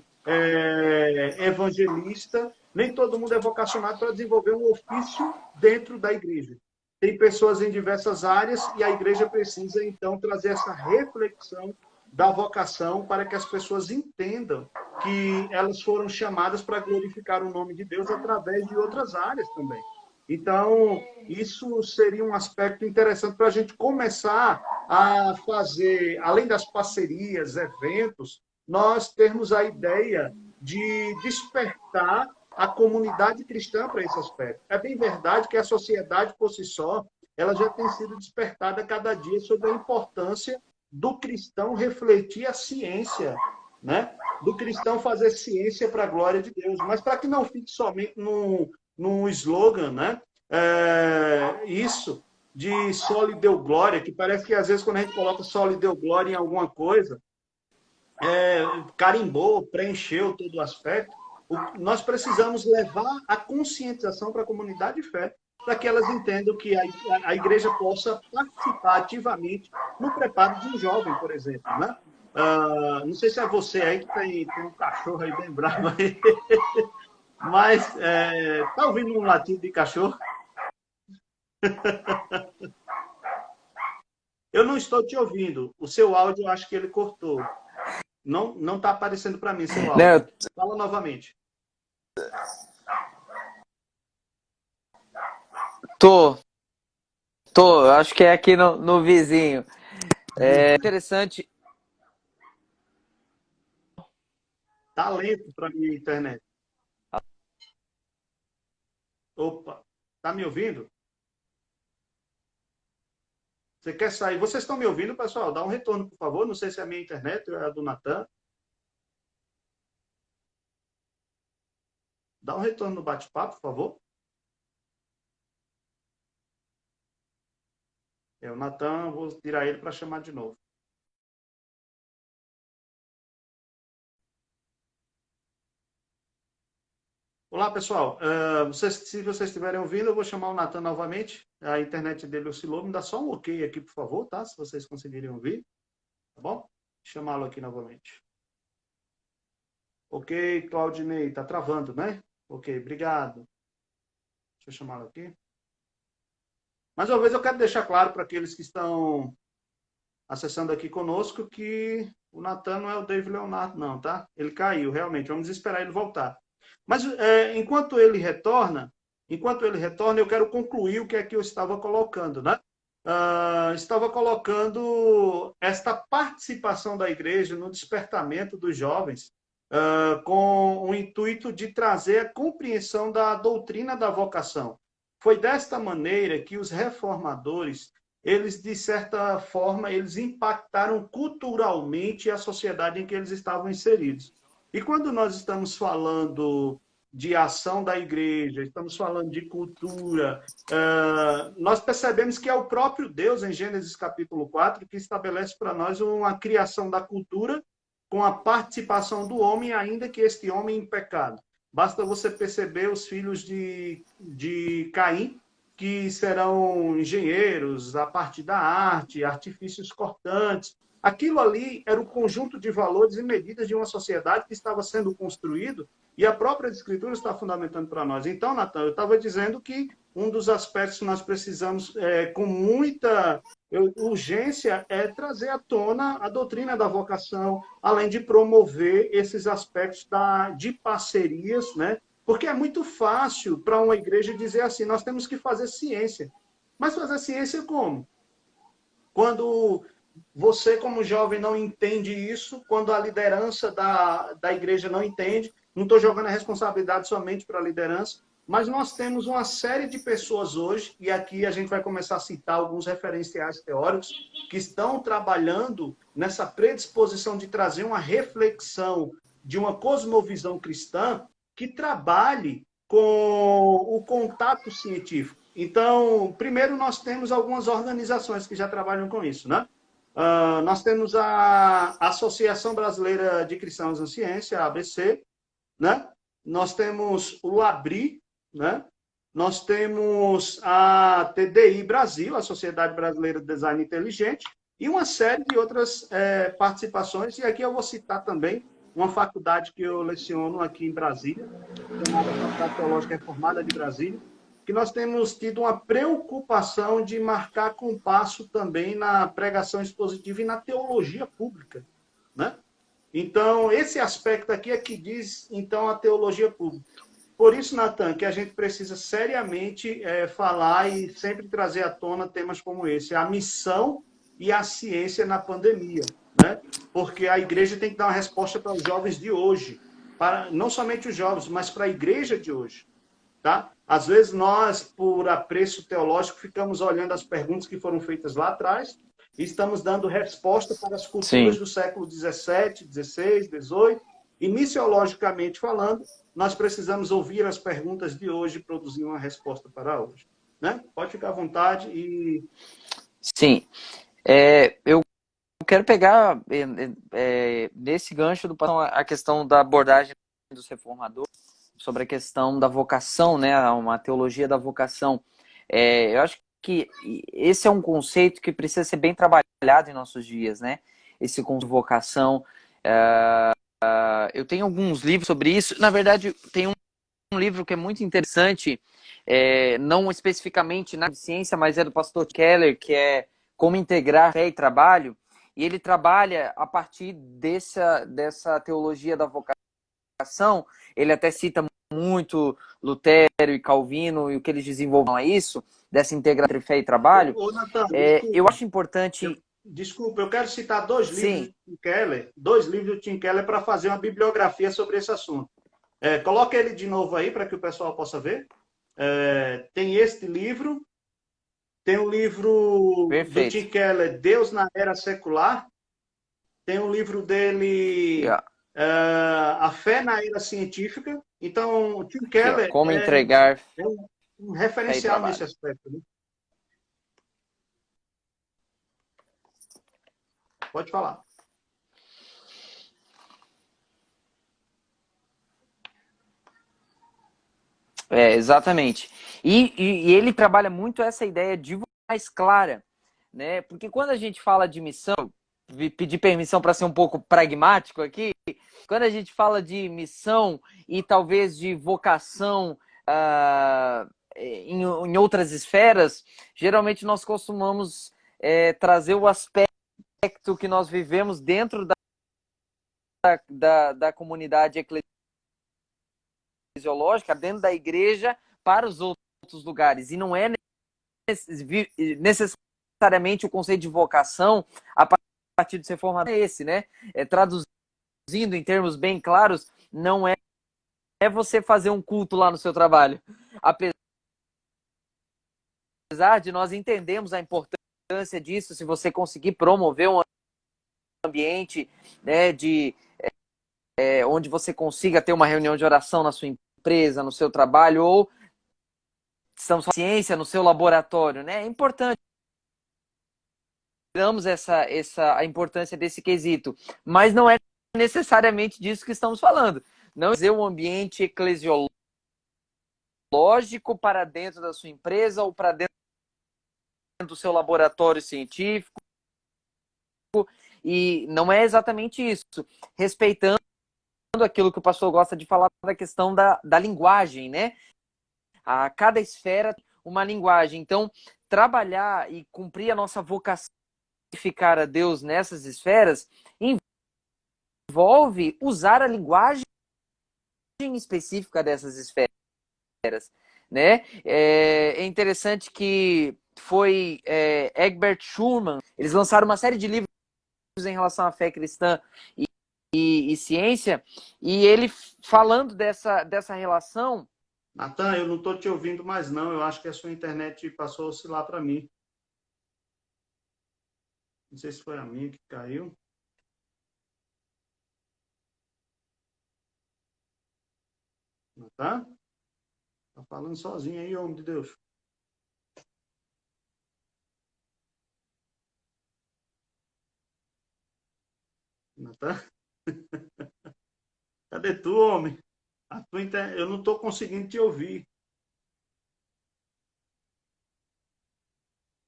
evangelista, nem todo mundo é vocacionado para desenvolver um ofício dentro da igreja. Tem pessoas em diversas áreas e a igreja precisa, então, trazer essa reflexão da vocação para que as pessoas entendam que elas foram chamadas para glorificar o nome de Deus através de outras áreas também. Então, isso seria um aspecto interessante para a gente começar a fazer, além das parcerias, eventos, nós termos a ideia de despertar a comunidade cristã para esse aspecto. É bem verdade que a sociedade, por si só, ela já tem sido despertada cada dia sobre a importância do cristão refletir a ciência, né? Do cristão fazer ciência para a glória de Deus, mas para que não fique somente num slogan, né? Isso de só lhe deu glória, que parece que às vezes quando a gente coloca só lhe deu glória em alguma coisa, carimbou, preencheu todo o aspecto. Nós precisamos levar a conscientização para a comunidade de fé, para que elas entendam que a igreja possa participar ativamente no preparo de um jovem, por exemplo, né? Não sei se é você aí que tem um cachorro aí bem bravo aí. Mas tá ouvindo um latido de cachorro? Eu não estou te ouvindo. O seu áudio, eu acho que ele cortou. Não está aparecendo para mim seu Né, áudio. Fala novamente. tô, tô, acho que é aqui no vizinho. É interessante. Tá lento para minha internet. Opa, tá me ouvindo? Você quer sair? Vocês estão me ouvindo, pessoal? Dá um retorno, por favor. Não sei se é a minha internet ou é a do Natan. Dá um retorno no bate-papo, por favor. O Natan, vou tirar ele para chamar de novo. Olá, pessoal. Se vocês estiverem ouvindo, eu vou chamar o Natan novamente. A internet dele oscilou. Me dá só um ok aqui, por favor, tá? Se vocês conseguirem ouvir. Tá bom? Vou chamá-lo aqui novamente. Ok, Claudinei. Tá travando, né? Ok, obrigado. Deixa eu chamá-lo aqui. Mais uma vez, eu quero deixar claro para aqueles que estão acessando aqui conosco que o Natan não é o David Leonardo, não, tá? Ele caiu, realmente. Vamos esperar ele voltar. Mas enquanto ele retorna, eu quero concluir o que é que eu estava colocando, né? Estava colocando esta participação da igreja no despertamento dos jovens, com o intuito de trazer a compreensão da doutrina da vocação. Foi desta maneira que os reformadores, eles, de certa forma, eles impactaram culturalmente a sociedade em que eles estavam inseridos. E quando nós estamos falando de ação da igreja, estamos falando de cultura, nós percebemos que é o próprio Deus, em Gênesis capítulo 4, que estabelece para nós uma criação da cultura com a participação do homem, ainda que este homem em pecado. Basta você perceber os filhos de Caim, que serão engenheiros a partir da arte, artifícios cortantes. Aquilo ali era o conjunto de valores e medidas de uma sociedade que estava sendo construído e a própria Escritura está fundamentando para nós. Então, Natan, eu estava dizendo que um dos aspectos que nós precisamos, com muita urgência, é trazer à tona a doutrina da vocação, além de promover esses aspectos de parcerias, né? Porque é muito fácil para uma igreja dizer assim, nós temos que fazer ciência. Mas fazer ciência como? Quando você, como jovem, não entende isso, quando a liderança da igreja não entende, não estou jogando a responsabilidade somente para a liderança, mas nós temos uma série de pessoas hoje, e aqui a gente vai começar a citar alguns referenciais teóricos, que estão trabalhando nessa predisposição de trazer uma reflexão de uma cosmovisão cristã que trabalhe com o contato científico. Então, primeiro nós temos algumas organizações que já trabalham com isso, né? Nós temos a Associação Brasileira de Cristãos na Ciência, a ABC, né? Nós temos o LABRI, né? Nós temos a TDI Brasil, a Sociedade Brasileira de Design Inteligente, e uma série de outras participações, e aqui eu vou citar também uma faculdade que eu leciono aqui em Brasília, chamada Faculdade Teológica Reformada de Brasília, que nós temos tido uma preocupação de marcar compasso também na pregação expositiva e na teologia pública, né? Então, esse aspecto aqui é que diz, então, a teologia pública. Por isso, Natan, que a gente precisa seriamente falar e sempre trazer à tona temas como esse, a missão e a ciência na pandemia, né? Porque a igreja tem que dar uma resposta para os jovens de hoje, para não somente os jovens, mas para a igreja de hoje. Tá? Às vezes nós, por apreço teológico, ficamos olhando as perguntas que foram feitas lá atrás e estamos dando resposta para as culturas Sim. do século XVII, XVI, XVIII. E, missiologicamente falando, nós precisamos ouvir as perguntas de hoje e produzir uma resposta para hoje. Né? Pode ficar à vontade e... Sim. Eu quero pegar nesse gancho a questão da abordagem dos reformadores, sobre a questão da vocação, né, uma teologia da vocação. Eu acho que esse é um conceito que precisa ser bem trabalhado em nossos dias, né? Esse conceito de vocação. Eu tenho alguns livros sobre isso. Na verdade, tem um livro que é muito interessante, não especificamente na ciência, mas é do pastor Keller, que é Como Integrar Fé e Trabalho, e ele trabalha a partir dessa teologia da vocação. Ele até cita muito Lutero e Calvino e o que eles desenvolveram a isso, dessa integração entre fé e trabalho. Ô Natan, Eu desculpa. acho importante... Desculpa, eu quero citar dois livros Sim. do Tim Keller, para fazer uma bibliografia sobre esse assunto. Coloca ele de novo aí para que o pessoal possa ver. Tem este livro, tem o livro do Perfeito. Tim Keller, Deus na Era Secular, tem o livro dele, A Fé na Era Científica. Então, o Tim Aqui, ó, Keller como entregar é um fé e referencial nesse trabalho. aspecto. Né? Pode falar. Exatamente. E ele trabalha muito essa ideia de mais clara, né? Porque quando a gente fala de missão, pedir permissão para ser um pouco pragmático aqui, quando a gente fala de missão e talvez de vocação em outras esferas, geralmente nós costumamos trazer o aspecto que nós vivemos dentro da comunidade eclesiológica, dentro da igreja, para os outros lugares. E não é necessariamente o conceito de vocação a partir de ser formado é esse, né? Traduzindo em termos bem claros, não é você fazer um culto lá no seu trabalho. Apesar de nós entendermos a importância disso, se você conseguir promover um ambiente, né, onde você consiga ter uma reunião de oração na sua empresa, no seu trabalho, ou estamos falando de ciência no seu laboratório, né? É importante damos a importância desse quesito, mas não é necessariamente disso que estamos falando. Não é um ambiente eclesiológico para dentro da sua empresa ou para dentro do seu laboratório científico, e não é exatamente isso. Respeitando aquilo que o pastor gosta de falar da questão da linguagem, né? A cada esfera uma linguagem. Então, trabalhar e cumprir a nossa vocação, glorificar a Deus nessas esferas, envolve usar a linguagem específica dessas esferas, né? É interessante que foi Egbert Schurman, eles lançaram uma série de livros em relação à fé cristã e ciência, e ele falando dessa relação. Natan, eu não estou te ouvindo mais não, eu acho que a sua internet passou a oscilar para mim. Não sei se foi a minha que caiu. Natan? Tá falando sozinho aí, homem de Deus. Natan? Cadê tu, homem? Eu não estou conseguindo te ouvir.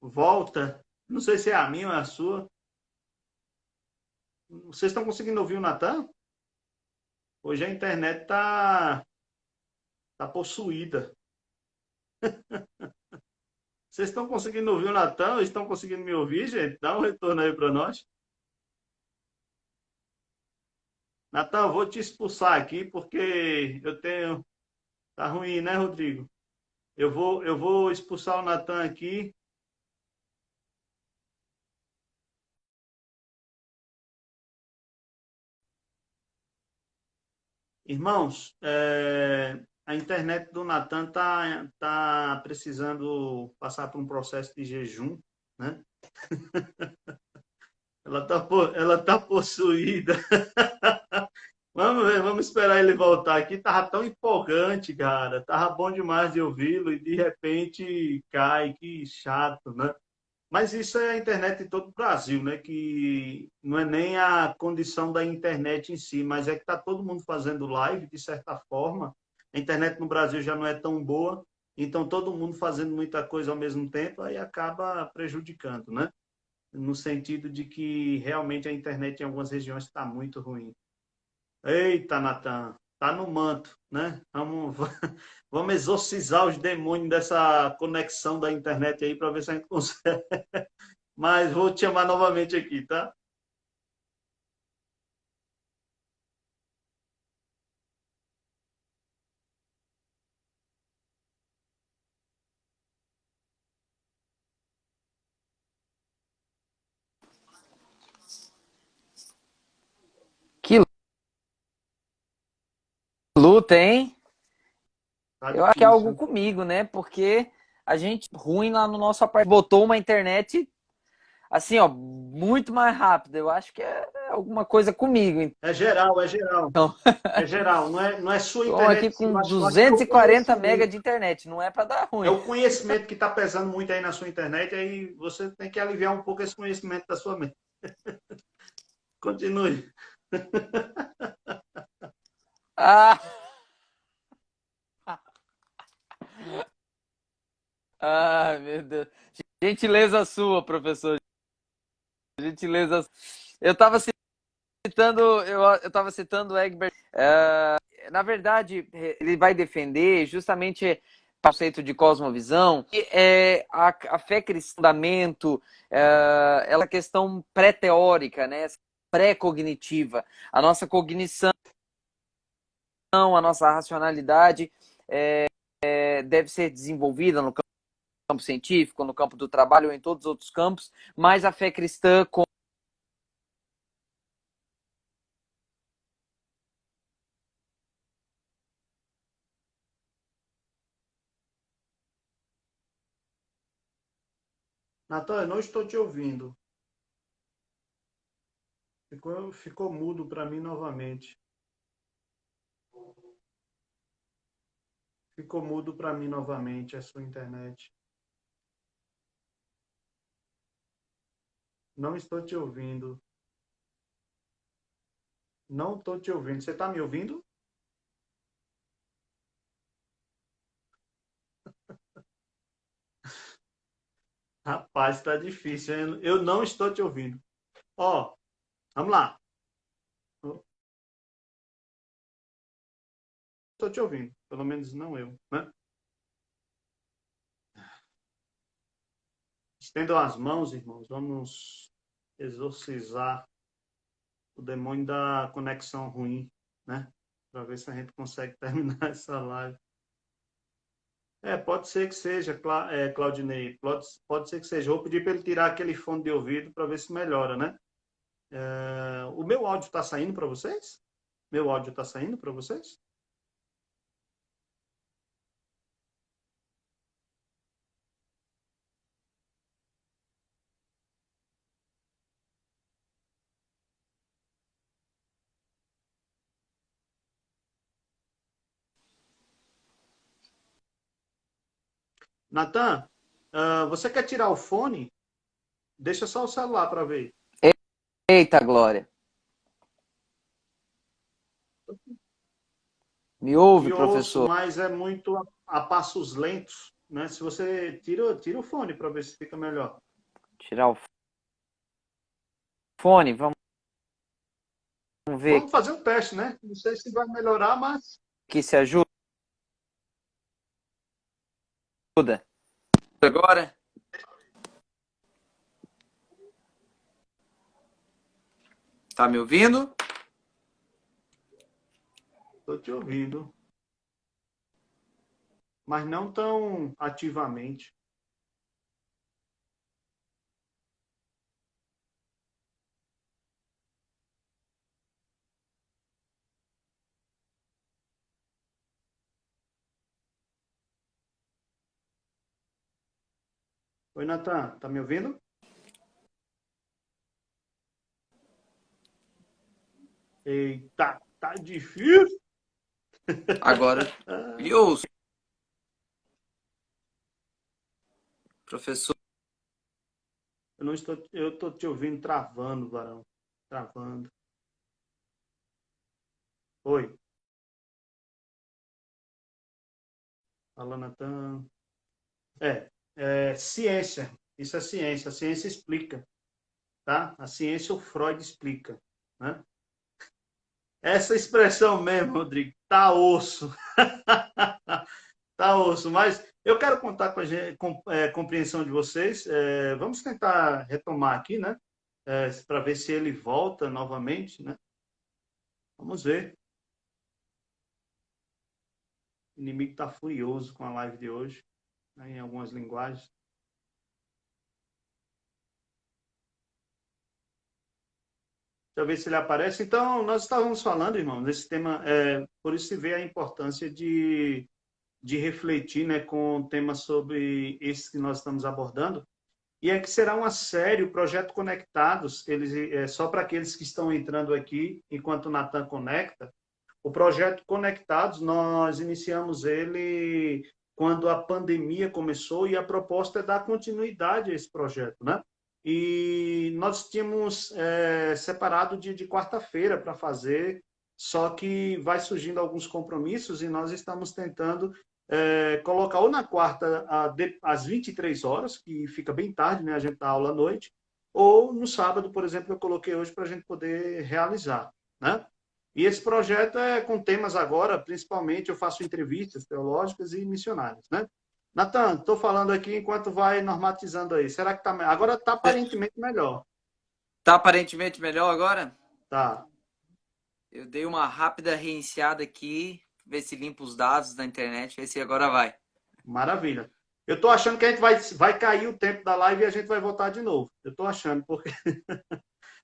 Volta. Não sei se é a minha ou é a sua. Vocês estão conseguindo ouvir o Natan? Hoje a internet tá possuída. Vocês estão conseguindo ouvir o Natan? Estão conseguindo me ouvir, gente? Dá um retorno aí para nós. Natan, eu vou te expulsar aqui porque eu tenho. Tá ruim, né, Rodrigo? Eu vou expulsar o Natan aqui. Irmãos, a internet do Natan tá precisando passar por um processo de jejum, né? Ela tá possuída. Vamos ver, vamos esperar ele voltar aqui. Tava tão empolgante, cara. Tava bom demais de ouvi-lo e de repente cai. Que chato, né? Mas isso é a internet em todo o Brasil, né? Que não é nem a condição da internet em si, mas é que está todo mundo fazendo live, de certa forma. A internet no Brasil já não é tão boa, então todo mundo fazendo muita coisa ao mesmo tempo, aí acaba prejudicando, né? No sentido de que realmente a internet em algumas regiões está muito ruim. Eita, Natan! tá no manto, né? Vamos, vamos exorcizar os demônios dessa conexão da internet aí para ver se a gente consegue. Mas vou te chamar novamente aqui, tá? Que luta, hein? Tá Eu acho que é algo difícil. comigo, né? Porque a gente, ruim lá no nosso apartamento, botou uma internet assim, ó, muito mais rápida. Eu acho que é alguma coisa comigo. É geral, é geral. Então, É geral, não é sua estou aqui internet, sim. com Eu acho que é o 240 mega conhecimento. de internet, não é para dar É ruim. o conhecimento que está pesando muito aí na sua internet, aí você tem que aliviar um pouco esse conhecimento da sua mente. Continue. Ah, ah, meu Deus. Gentileza sua, professor. Gentileza. Eu estava citando, eu estava citando o Egbert. Na verdade, ele vai defender justamente o conceito de cosmovisão, que é a fé cristã, fundamento, ela é questão pré-teórica, né? Pré-cognitiva. A nossa cognição, a nossa racionalidade deve ser desenvolvida no campo científico, no campo do trabalho ou em todos os outros campos, mas a fé cristã Natan, eu não estou te ouvindo. Ficou mudo para mim novamente. Ficou mudo para mim novamente a sua internet. Não estou te ouvindo. Não estou te ouvindo. Você está me ouvindo? Rapaz, está difícil. Eu não estou te ouvindo. Ó, vamos lá. Estou te ouvindo. Pelo menos não eu, né? Estendam as mãos, irmãos. Vamos exorcizar o demônio da conexão ruim, né? Para ver se a gente consegue terminar essa live. Pode ser que seja, Claudinei. Pode ser que seja. Vou pedir para ele tirar aquele fone de ouvido para ver se melhora, né? O meu áudio está saindo para vocês? Meu áudio está saindo para vocês? Natan, você quer tirar o fone? Deixa só o celular para ver. Eita, Glória. Me ouve, Te ouço, professor? mas é muito a passos lentos, né? Se você tira o fone para ver se fica melhor. Tirar o fone, vamos ver Vamos fazer um teste, né? Não sei se vai melhorar, mas aqui se ajuda. Agora? Tá me ouvindo? estou te ouvindo. Mas não tão ativamente. Oi, Natan, tá me ouvindo? Eita, tá difícil. Agora me ouço, professor. Eu estou te ouvindo travando, Varão. Travando. Oi, fala, Natan. Ciência. Isso é ciência. A ciência explica, tá? A ciência o Freud explica, né? Essa expressão mesmo, Rodrigo. tá osso. Tá osso, mas eu quero contar com a compreensão de vocês. Vamos tentar retomar aqui, né? Para ver se ele volta novamente, né? Vamos ver. O inimigo está furioso com a live de hoje, né, em algumas linguagens. Deixa eu ver se ele aparece. Então, nós estávamos falando, irmão, desse tema, por isso se vê a importância de refletir, né, com temas sobre esse que nós estamos abordando. E é que será uma série, o Projeto Conectados, só para aqueles que estão entrando aqui, enquanto o Natan conecta. O Projeto Conectados, nós iniciamos ele quando a pandemia começou e a proposta é dar continuidade a esse projeto, né? E nós tínhamos separado o dia de quarta-feira para fazer, só que vai surgindo alguns compromissos e nós estamos tentando colocar ou na quarta às 23 horas, que fica bem tarde, né? A gente dá aula à noite, ou no sábado, por exemplo, eu coloquei hoje para a gente poder realizar, né? E esse projeto é com temas agora, principalmente eu faço entrevistas teológicas e missionárias, né? Natan, estou falando aqui enquanto vai normatizando aí. Será que tá agora está aparentemente melhor? Tá aparentemente melhor agora? Tá. Eu dei uma rápida reiniciada aqui, ver se limpa os dados da internet, ver se agora vai. Maravilha. Eu estou achando que a gente vai cair o tempo da live e a gente vai voltar de novo. Eu estou achando, porque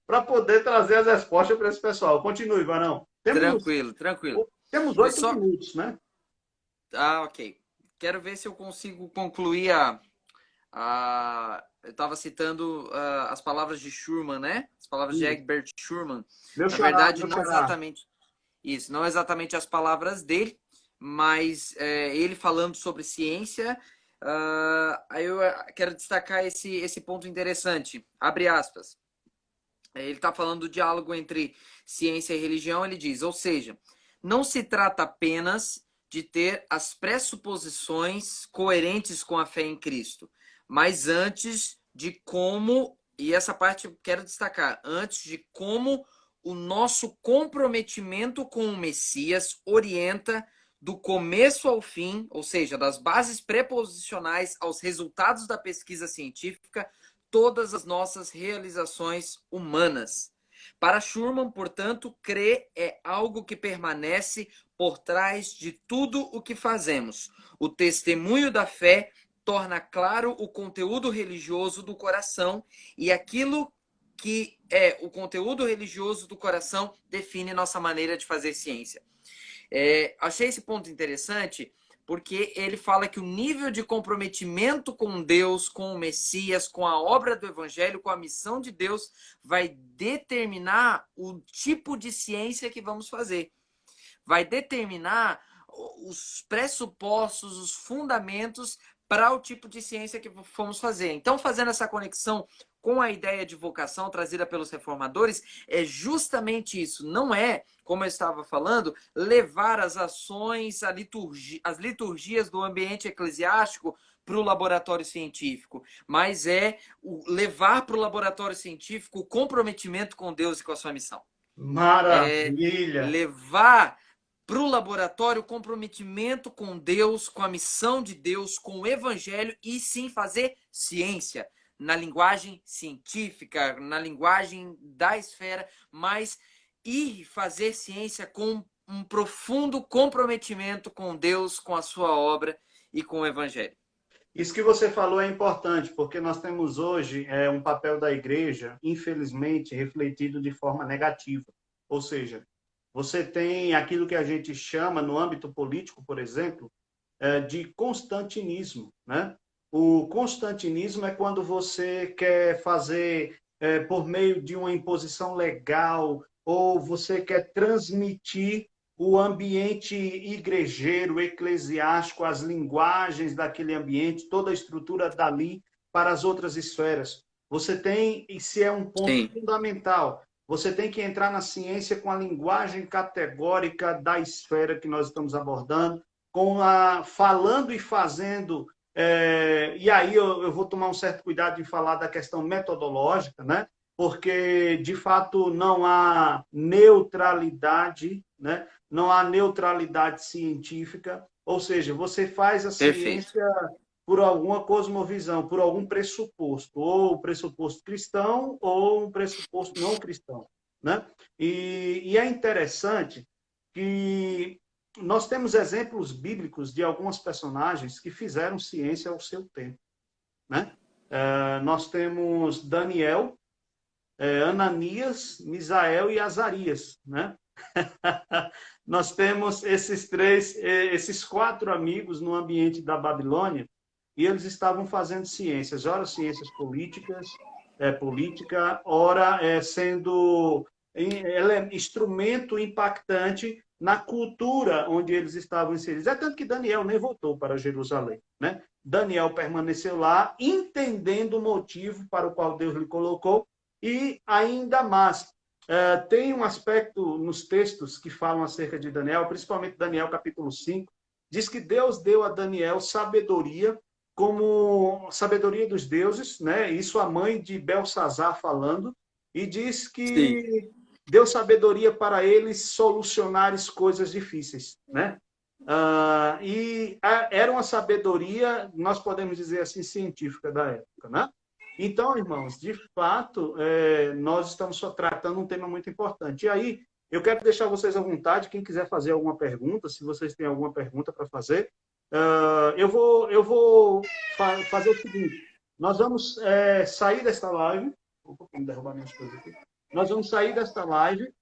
para poder trazer as respostas para esse pessoal. Continue, Varão. Tranquilo, tranquilo. Temos Eu 8 só. minutos, né? Ah, ok. Quero ver se eu consigo concluir eu estava citando as palavras de Schurman, né? As palavras de Isso. Egbert Schurman. Meu Na xará, verdade, meu não xará. exatamente isso, não exatamente as palavras dele, mas ele falando sobre ciência. Aí eu quero destacar esse ponto interessante. Abre aspas. Ele está falando do diálogo entre ciência e religião. Ele diz, ou seja, não se trata apenas de ter as pressuposições coerentes com a fé em Cristo, mas antes de como, e essa parte eu quero destacar, antes de como o nosso comprometimento com o Messias orienta do começo ao fim, ou seja, das bases preposicionais aos resultados da pesquisa científica, todas as nossas realizações humanas. Para Schurman, portanto, crer é algo que permanece por trás de tudo o que fazemos. O testemunho da fé torna claro o conteúdo religioso do coração e aquilo que é o conteúdo religioso do coração define nossa maneira de fazer ciência. Achei esse ponto interessante porque ele fala que o nível de comprometimento com Deus, com o Messias, com a obra do Evangelho, com a missão de Deus, vai determinar o tipo de ciência que vamos fazer. Vai determinar os pressupostos, os fundamentos para o tipo de ciência que vamos fazer. Então, fazendo essa conexão com a ideia de vocação trazida pelos reformadores, é justamente isso. Não é, como eu estava falando, levar as ações, as liturgias do ambiente eclesiástico para o laboratório científico, mas é levar para o laboratório científico o comprometimento com Deus e com a sua missão. É Maravilha. levar para o laboratório o comprometimento com Deus, com a missão de Deus, com o evangelho e sim fazer ciência na linguagem científica, na linguagem da esfera, mas ir fazer ciência com um profundo comprometimento com Deus, com a sua obra e com o evangelho. Isso que você falou é importante, porque nós temos hoje um papel da igreja, infelizmente, refletido de forma negativa. Ou seja, você tem aquilo que a gente chama, no âmbito político, por exemplo, de constantinismo, né? O constantinismo é quando você quer fazer, por meio de uma imposição legal, ou você quer transmitir o ambiente igrejeiro, eclesiástico, as linguagens daquele ambiente, toda a estrutura dali para as outras esferas. Você tem, e se é um ponto Sim. fundamental, você tem que entrar na ciência com a linguagem categórica da esfera que nós estamos abordando, falando e fazendo, e aí eu vou tomar um certo cuidado em falar da questão metodológica, né? porque, de fato, não há neutralidade, né? Não há neutralidade científica, ou seja, você faz a Perfeito. ciência por alguma cosmovisão, por algum pressuposto, ou pressuposto cristão ou um pressuposto não cristão, né? E é interessante que nós temos exemplos bíblicos de algumas personagens que fizeram ciência ao seu tempo, né? Nós temos Daniel, Ananias, Misael e Azarias, né? Nós temos esses quatro amigos no ambiente da Babilônia e eles estavam fazendo ciências, ora ciências políticas, política, ora sendo instrumento impactante na cultura onde eles estavam inseridos. É tanto que Daniel nem voltou para Jerusalém, né? Daniel permaneceu lá, entendendo o motivo para o qual Deus lhe colocou, e ainda mais, tem um aspecto nos textos que falam acerca de Daniel, principalmente Daniel capítulo 5, diz que Deus deu a Daniel sabedoria, como sabedoria dos deuses, né? Isso a mãe de Belsazar falando, e diz Sim. que deu sabedoria para eles solucionar as coisas difíceis, né? Era uma sabedoria, nós podemos dizer assim, científica da época, né? Então, irmãos, de fato, nós estamos só tratando um tema muito importante. E aí, eu quero deixar vocês à vontade, quem quiser fazer alguma pergunta, se vocês têm alguma pergunta para fazer, eu vou fazer o seguinte, nós vamos sair desta live, opa, vamos derrubar minhas coisas aqui, nós vamos sair desta live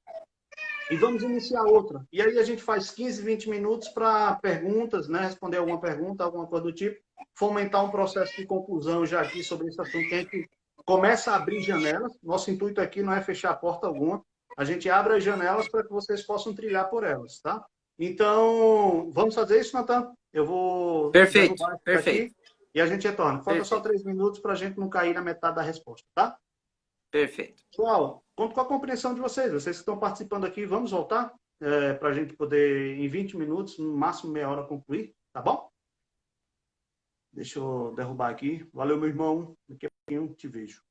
e vamos iniciar outra. E aí a gente faz 15, 20 minutos para perguntas, né? Responder alguma pergunta, alguma coisa do tipo, fomentar um processo de conclusão já aqui sobre esse assunto, que a gente começa a abrir janelas. Nosso intuito aqui não é fechar porta alguma. A gente abre as janelas para que vocês possam trilhar por elas, tá? Então, vamos fazer isso, Natan? Eu vou Perfeito, derrubar isso perfeito, daqui e a gente retorna. Falta só perfeito, 3 minutos para a gente não cair na metade da resposta, tá? perfeito. Pessoal, conto com a compreensão de vocês. Vocês que estão participando aqui, vamos voltar para a gente poder, em 20 minutos, no máximo meia hora, concluir, tá bom? Deixa eu derrubar aqui. Valeu, meu irmão. Daqui a pouquinho te vejo.